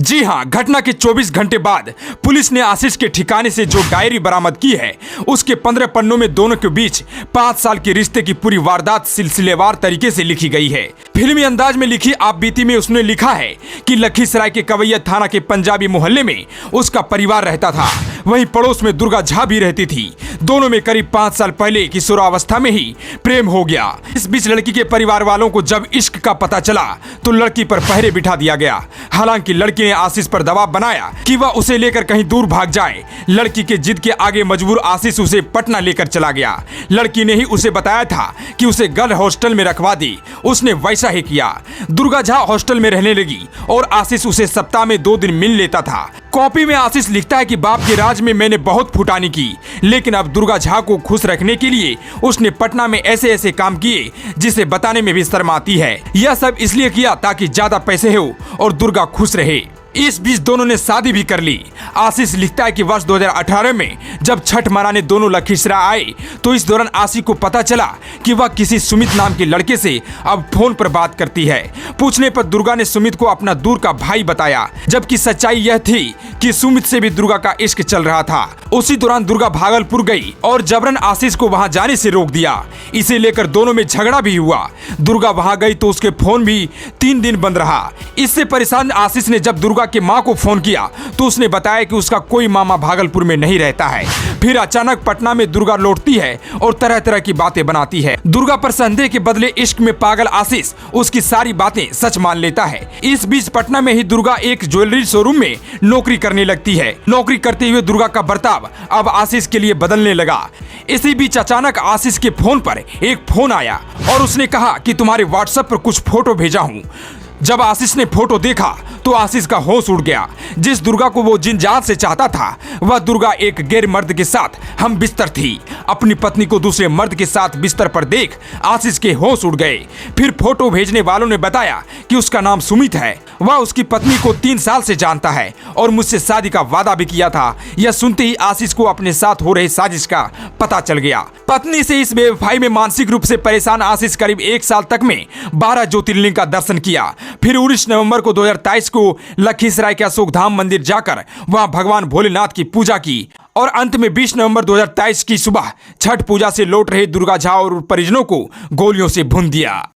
जी हां, घटना के 24 घंटे बाद पुलिस ने आशीष के ठिकाने से जो डायरी बरामद की है उसके 15 पन्नों में दोनों के बीच 5 साल के रिश्ते की पूरी वारदात सिलसिलेवार तरीके से लिखी गई है। फिल्मी अंदाज में लिखी आप बीती में उसने लिखा है कि लखीसराय के कवैयत थाना के पंजाबी मोहल्ले में उसका परिवार रहता था, वहीं पड़ोस में दुर्गा झा भी रहती थी। दोनों में करीब 5 साल पहले किशोरावस्था में ही प्रेम हो गया। इस बीच लड़की के परिवार वालों को जब इश्क का पता चला तो लड़की पर पहरे बिठा दिया गया। हालांकि लड़की ने आशीष पर दबाव बनाया कि वह उसे लेकर कहीं दूर भाग जाए। लड़की के जिद के आगे मजबूर आशीष उसे पटना लेकर चला गया। लड़की ने ही उसे बताया था कि उसे गर्ल हॉस्टल में रखवा दी, उसने वैसा ही किया। दुर्गा झा हॉस्टल में रहने लगी और आशीष उसे सप्ताह में 2 दिन मिल लेता था। कॉपी में आशीष लिखता है कि बाप के राज में मैंने बहुत फुटानी की, लेकिन अब दुर्गा झा को खुश रखने के लिए उसने पटना में ऐसे ऐसे काम किए जिसे बताने में भी शर्म आती है। यह सब इसलिए किया ताकि ज्यादा पैसे हो और दुर्गा खुश रहे। इस बीच दोनों ने शादी भी कर ली। आशीष लिखता है कि वर्ष 2018 में जब छठ मनाने दोनों लखीसराय आए तो इस दौरान आशीष को पता चला कि वह किसी सुमित नाम के लड़के से अब फोन पर बात करती है। पूछने पर दुर्गा ने सुमित को अपना दूर का भाई बताया, जबकि सच्चाई यह थी कि सुमित से भी दुर्गा का इश्क चल रहा था। उसी दौरान दुर्गा भागलपुर गई और जबरन आशीष को वहां जाने से रोक दिया। इसे लेकर दोनों में झगड़ा भी हुआ। दुर्गा वहां गई तो उसके फोन भी 3 दिन बंद रहा। इससे परेशान आशीष ने जब दुर्गा की मां को फोन किया तो उसने बताया कि उसका कोई मामा भागलपुर में नहीं रहता है। फिर अचानक पटना में दुर्गा लौटती है और तरह तरह की बातें बनाती है। दुर्गा पर संदेह के बदले इश्क में पागल आशीष उसकी सारी बातें सच मान लेता है। इस बीच पटना में ही दुर्गा एक ज्वेलरी शोरूम में नौकरी करने लगती है। नौकरी करते हुए दुर्गा का बर्ताव अब आशीष के लिए बदलने लगा। इसी बीच अचानक आशीष के फोन पर एक फोन आया और उसने कहा कि तुम्हारे व्हाट्सएप पर कुछ फोटो भेजा हूँ। जब आशीष ने फोटो देखा तो आशीष का होश उड़ गया। जिस दुर्गा को वो जिन जात से चाहता था वह दुर्गा एक गैर मर्द के साथ हम बिस्तर थी। अपनी पत्नी को दूसरे मर्द के साथ बिस्तर पर देख आशीष के होश उड़ गए। फिर फोटो भेजने वालों ने बताया कि उसका नाम सुमित है, वह उसकी पत्नी को 3 साल से जानता है और मुझसे शादी का वादा भी किया था। यह सुनते ही आशीष को अपने साथ हो रही साजिश का पता चल गया। पत्नी से इस बेवफाई में मानसिक रूप से परेशान आशीष करीब 1 साल तक में 12 ज्योतिर्लिंग का दर्शन किया। फिर 19 नवंबर को 2023 को लखीसराय के अशोक धाम मंदिर जाकर वहां भगवान भोलेनाथ की पूजा की और अंत में 20 नवंबर 2023 की सुबह छठ पूजा से लौट रहे दुर्गा झा और परिजनों को गोलियों से भून दिया।